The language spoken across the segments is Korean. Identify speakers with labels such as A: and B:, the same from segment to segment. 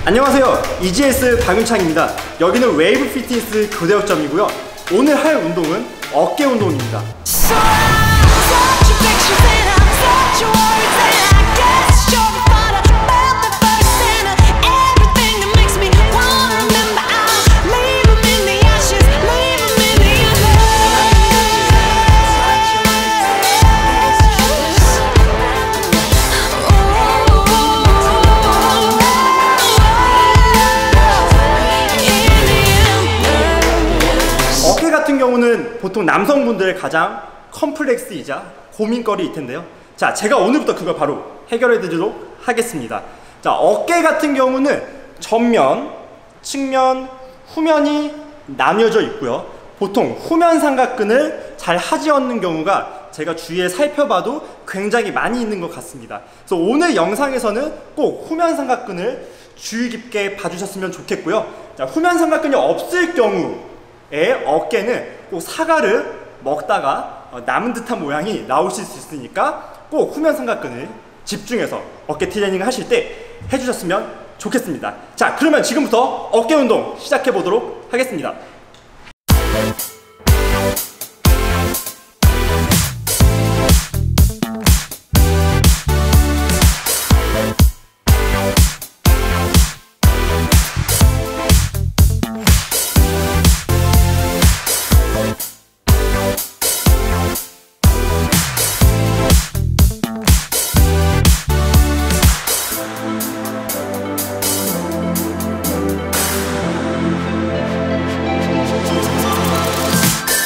A: 안녕하세요, EGS 박윤창입니다. 여기는 웨이브 피트니스 교대역점이고요. 오늘 할 운동은 어깨 운동입니다. 같은 경우는 보통 남성분들의 가장 컴플렉스이자 고민거리일 텐데요. 자, 제가 오늘부터 그걸 바로 해결해 드리도록 하겠습니다. 자, 어깨 같은 경우는 전면, 측면, 후면이 나뉘어져 있고요. 보통 후면 삼각근을 잘 하지 않는 경우가 제가 주위에 살펴봐도 굉장히 많이 있는 것 같습니다. 그래서 오늘 영상에서는 꼭 후면 삼각근을 주의 깊게 봐주셨으면 좋겠고요. 자, 후면 삼각근이 없을 경우 어깨는 꼭 사과를 먹다가 남은 듯한 모양이 나오실 수 있으니까 꼭 후면 삼각근을 집중해서 어깨 트레이닝을 하실 때 해주셨으면 좋겠습니다. 자, 그러면 지금부터 어깨 운동 시작해 보도록 하겠습니다.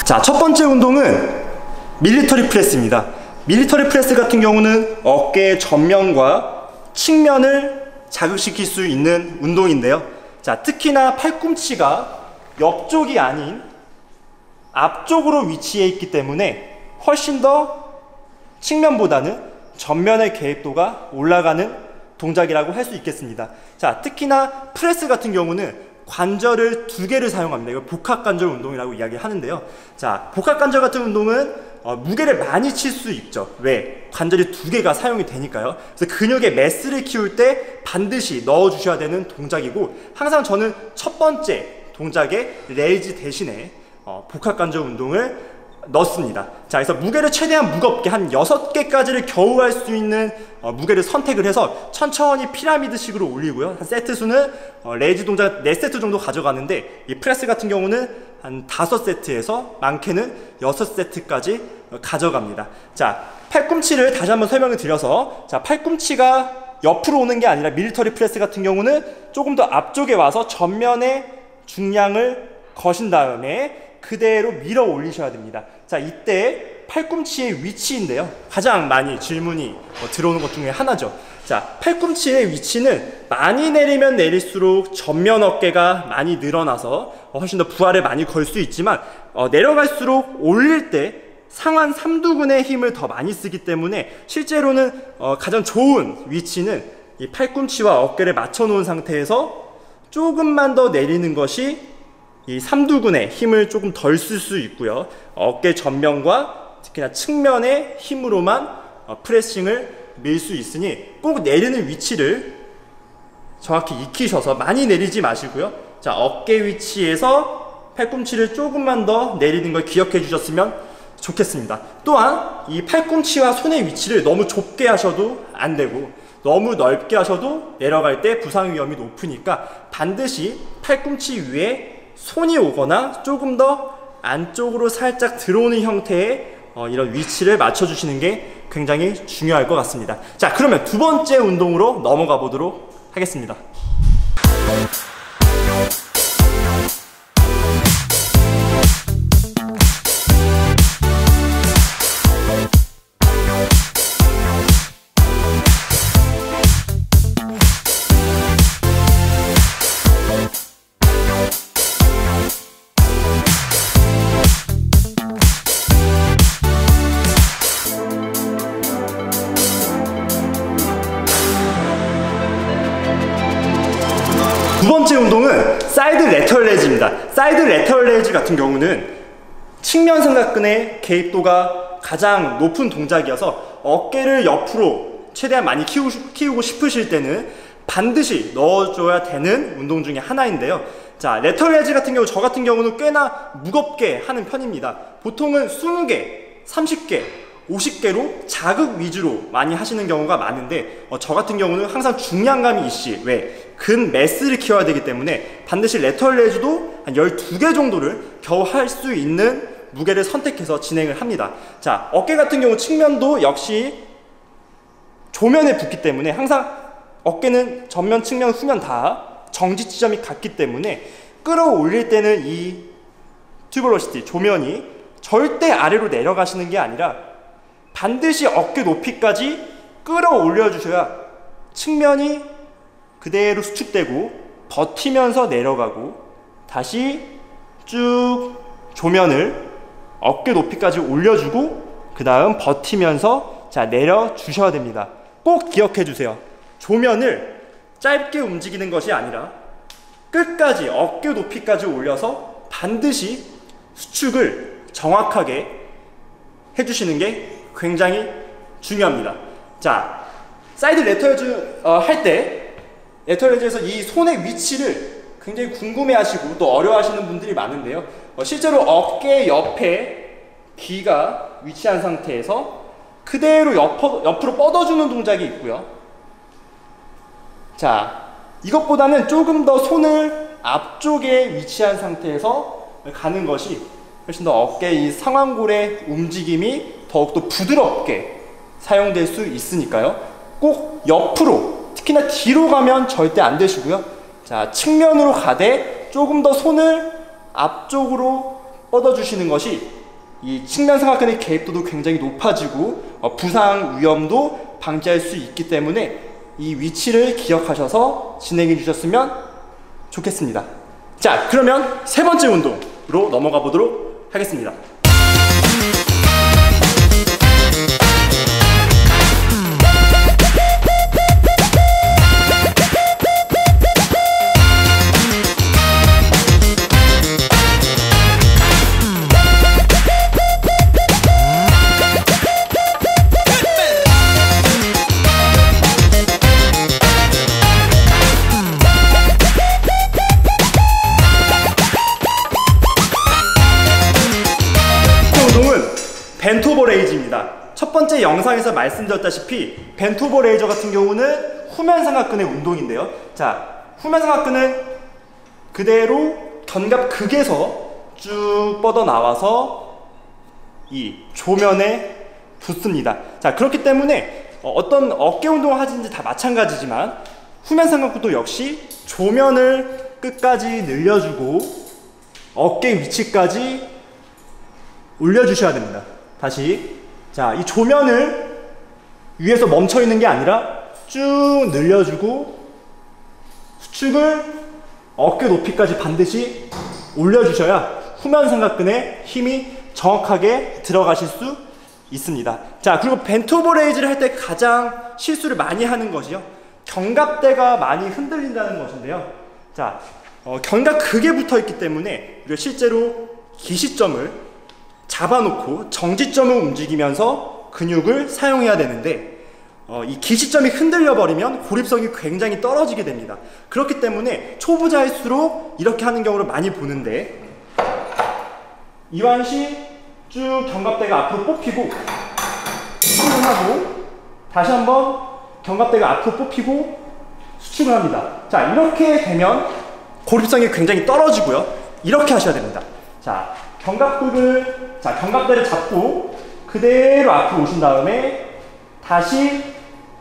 A: 자, 첫 번째 운동은 밀리터리 프레스입니다. 밀리터리 프레스 같은 경우는 어깨의 전면과 측면을 자극시킬 수 있는 운동인데요. 자, 특히나 팔꿈치가 옆쪽이 아닌 앞쪽으로 위치해 있기 때문에 훨씬 더 측면보다는 전면의 개입도가 올라가는 동작이라고 할 수 있겠습니다. 자, 특히나 프레스 같은 경우는 관절을 두 개를 사용합니다. 이걸 복합관절 운동이라고 이야기하는데요. 자, 복합관절 같은 운동은 무게를 많이 칠 수 있죠. 왜? 관절이 두 개가 사용이 되니까요. 그래서 근육의 매스를 키울 때 반드시 넣어주셔야 되는 동작이고, 항상 저는 첫 번째 동작에 레이즈 대신에 복합관절 운동을 넣습니다. 자, 그래서 무게를 최대한 무겁게 한 6개까지를 겨우 할 수 있는 무게를 선택을 해서 천천히 피라미드 식으로 올리고요. 한 세트 수는 레이즈 동작 4세트 정도 가져가는데, 이 프레스 같은 경우는 한 5세트에서 많게는 6세트까지 가져갑니다. 자, 팔꿈치를 다시 한번 설명을 드려서, 자, 팔꿈치가 옆으로 오는 게 아니라 밀리터리 프레스 같은 경우는 조금 더 앞쪽에 와서 전면에 중량을 거신 다음에 그대로 밀어 올리셔야 됩니다. 자, 이때 팔꿈치의 위치인데요. 가장 많이 질문이 들어오는 것 중에 하나죠. 자, 팔꿈치의 위치는 많이 내리면 내릴수록 전면 어깨가 많이 늘어나서 훨씬 더 부하를 많이 걸 수 있지만, 내려갈수록 올릴 때 상완 삼두근의 힘을 더 많이 쓰기 때문에 실제로는 가장 좋은 위치는 이 팔꿈치와 어깨를 맞춰 놓은 상태에서 조금만 더 내리는 것이 이 삼두근의 힘을 조금 덜 쓸 수 있고요. 어깨 전면과 특히나 측면의 힘으로만 프레싱을 밀 수 있으니 꼭 내리는 위치를 정확히 익히셔서 많이 내리지 마시고요. 자, 어깨 위치에서 팔꿈치를 조금만 더 내리는 걸 기억해 주셨으면 좋겠습니다. 또한 이 팔꿈치와 손의 위치를 너무 좁게 하셔도 안 되고, 너무 넓게 하셔도 내려갈 때 부상 위험이 높으니까 반드시 팔꿈치 위에 손이 오거나 조금 더 안쪽으로 살짝 들어오는 형태의 이런 위치를 맞춰주시는 게 굉장히 중요할 것 같습니다. 자, 그러면 두 번째 운동으로 넘어가 보도록 하겠습니다. 두 번째 운동은 사이드 레터럴 레이즈입니다. 사이드 레터럴 레이즈 같은 경우는 측면 삼각근의 개입도가 가장 높은 동작이어서 어깨를 옆으로 최대한 많이 키우고 싶으실 때는 반드시 넣어줘야 되는 운동 중에 하나인데요. 자, 레터럴 레지 같은 경우, 저 같은 경우는 꽤나 무겁게 하는 편입니다. 보통은 20개, 30개, 50개로 자극 위주로 많이 하시는 경우가 많은데, 저 같은 경우는 항상 중량감이 있이, 왜? 근 매스를 키워야 되기 때문에 반드시 레터럴 레지도 한 12개 정도를 겨우 할 수 있는 무게를 선택해서 진행을 합니다. 자, 어깨 같은 경우 측면도 역시 조면에 붙기 때문에 항상 어깨는 전면, 측면, 후면 다 정지 지점이 같기 때문에 끌어올릴 때는 이 튜버로시티, 조면이 절대 아래로 내려가시는 게 아니라 반드시 어깨 높이까지 끌어올려 주셔야 측면이 그대로 수축되고 버티면서 내려가고, 다시 쭉 조면을 어깨 높이까지 올려주고 그 다음 버티면서 자 내려주셔야 됩니다. 꼭 기억해 주세요. 조면을 짧게 움직이는 것이 아니라 끝까지 어깨 높이까지 올려서 반드시 수축을 정확하게 해주시는 게 굉장히 중요합니다. 자, 사이드 레터럴즈 할 때 레터럴즈에서 이 손의 위치를 굉장히 궁금해하시고 또 어려워하시는 분들이 많은데요. 실제로 어깨 옆에 귀가 위치한 상태에서 그대로 옆으로 뻗어주는 동작이 있고요. 자, 이것보다는 조금 더 손을 앞쪽에 위치한 상태에서 가는 것이 훨씬 더 어깨 이 상완골의 움직임이 더욱더 부드럽게 사용될 수 있으니까요. 꼭 옆으로, 특히나 뒤로 가면 절대 안 되시고요. 자, 측면으로 가되 조금 더 손을 앞쪽으로 뻗어주시는 것이 이 측면 삼각근의 개입도도 굉장히 높아지고 부상 위험도 방지할 수 있기 때문에 이 위치를 기억하셔서 진행해 주셨으면 좋겠습니다. 자, 그러면 세 번째 운동으로 넘어가 보도록 하겠습니다. 벤트 오버 레이즈입니다. 첫 번째 영상에서 말씀드렸다시피 벤트 오버 레이저 같은 경우는 후면 삼각근의 운동인데요. 자, 후면 삼각근은 그대로 견갑극에서 쭉 뻗어 나와서 이 조면에 붙습니다. 자, 그렇기 때문에 어떤 어깨 운동을 하든지 다 마찬가지지만 후면 삼각근도 역시 조면을 끝까지 늘려주고 어깨 위치까지 올려주셔야 됩니다. 다시, 자, 이 조면을 위에서 멈춰 있는 게 아니라 쭉 늘려주고 수축을 어깨 높이까지 반드시 올려주셔야 후면 삼각근에 힘이 정확하게 들어가실 수 있습니다. 자, 그리고 벤트 오버 레이즈를 할 때 가장 실수를 많이 하는 것이요, 견갑대가 많이 흔들린다는 것인데요. 자, 견갑극에 붙어 있기 때문에 우리가 실제로 기시점을 잡아놓고 정지점을 움직이면서 근육을 사용해야 되는데 이 기시점이 흔들려 버리면 고립성이 굉장히 떨어지게 됩니다. 그렇기 때문에 초보자일수록 이렇게 하는 경우를 많이 보는데, 이완시 쭉 견갑대가 앞으로 뽑히고 수축을 하고 다시 한번 견갑대가 앞으로 뽑히고 수축을 합니다. 자, 이렇게 되면 고립성이 굉장히 떨어지고요. 이렇게 하셔야 됩니다. 자, 견갑대를 잡고 그대로 앞으로 오신 다음에 다시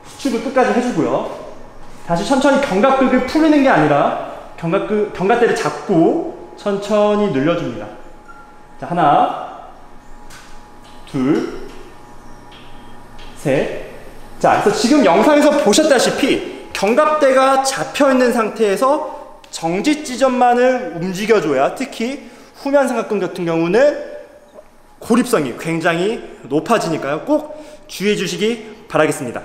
A: 수축을 끝까지 해주고요. 다시 천천히 견갑극을 풀리는 게 아니라 견갑대를 잡고 천천히 늘려줍니다. 자, 하나, 둘, 셋. 자, 그래서 지금 영상에서 보셨다시피 견갑대가 잡혀있는 상태에서 정지 지점만을 움직여줘야, 특히 후면 삼각근 같은 경우는 고립성이 굉장히 높아지니까요. 꼭 주의해 주시기 바라겠습니다.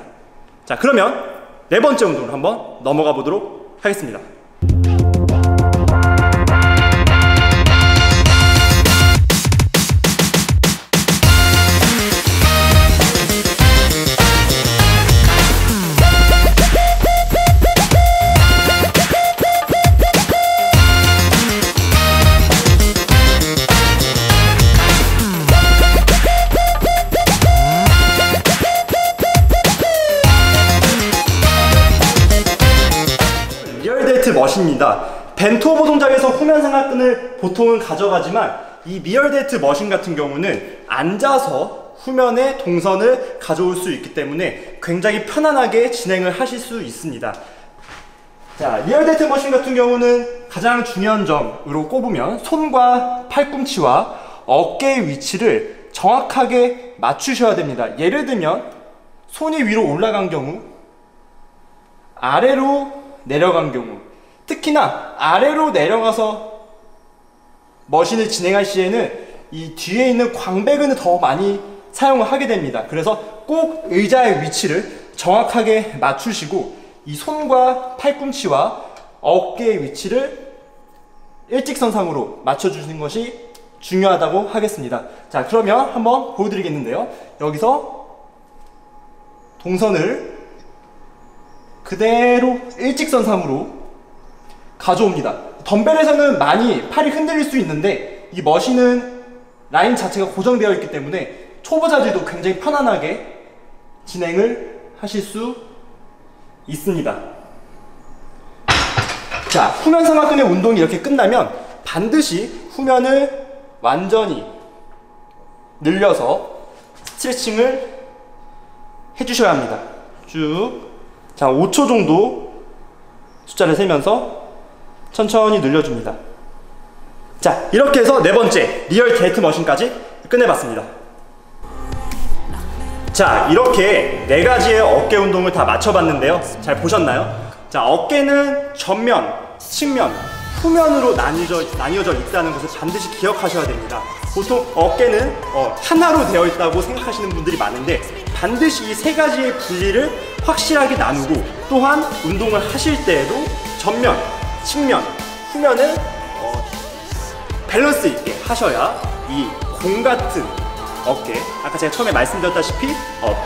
A: 자, 그러면 네 번째 운동으로 한번 넘어가 보도록 하겠습니다. 머신입니다. 벤트오버 동작에서 후면 상하근을 보통은 가져가지만 이 리얼데이트 머신 같은 경우는 앉아서 후면에 동선을 가져올 수 있기 때문에 굉장히 편안하게 진행을 하실 수 있습니다. 자, 리얼데이트 머신 같은 경우는 가장 중요한 점으로 꼽으면 손과 팔꿈치와 어깨의 위치를 정확하게 맞추셔야 됩니다. 예를 들면 손이 위로 올라간 경우, 아래로 내려간 경우, 특히나 아래로 내려가서 머신을 진행할 시에는 이 뒤에 있는 광배근을 더 많이 사용을 하게 됩니다. 그래서 꼭 의자의 위치를 정확하게 맞추시고 이 손과 팔꿈치와 어깨의 위치를 일직선상으로 맞춰주시는 것이 중요하다고 하겠습니다. 자, 그러면 한번 보여드리겠는데요. 여기서 동선을 그대로 일직선상으로 가져옵니다. 덤벨에서는 많이 팔이 흔들릴 수 있는데 이 머신은 라인 자체가 고정되어 있기 때문에 초보자들도 굉장히 편안하게 진행을 하실 수 있습니다. 자, 후면 상하근의 운동이 이렇게 끝나면 반드시 후면을 완전히 늘려서 스트레칭을 해주셔야 합니다. 쭉. 자, 5초 정도 숫자를 세면서 천천히 늘려줍니다. 자, 이렇게 해서 네 번째 리얼 데이트 머신까지 끝내봤습니다. 자, 이렇게 네 가지의 어깨 운동을 다 맞춰봤는데요. 잘 보셨나요? 자, 어깨는 전면, 측면, 후면으로 나뉘어져 있다는 것을 반드시 기억하셔야 됩니다. 보통 어깨는 하나로 되어 있다고 생각하시는 분들이 많은데 반드시 이 세 가지의 분리를 확실하게 나누고 또한 운동을 하실 때에도 전면, 측면, 후면을 밸런스 있게 하셔야 이 공 같은 어깨, 아까 제가 처음에 말씀드렸다시피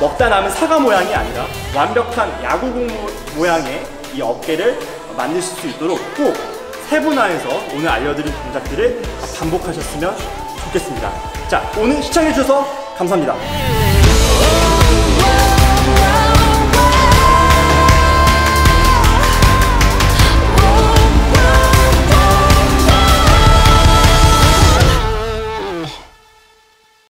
A: 먹다 남은 사과 모양이 아니라 완벽한 야구공 모양의 이 어깨를 만드실 수 있도록 꼭 세분화해서 오늘 알려드린 동작들을 반복하셨으면 좋겠습니다. 자, 오늘 시청해주셔서 감사합니다.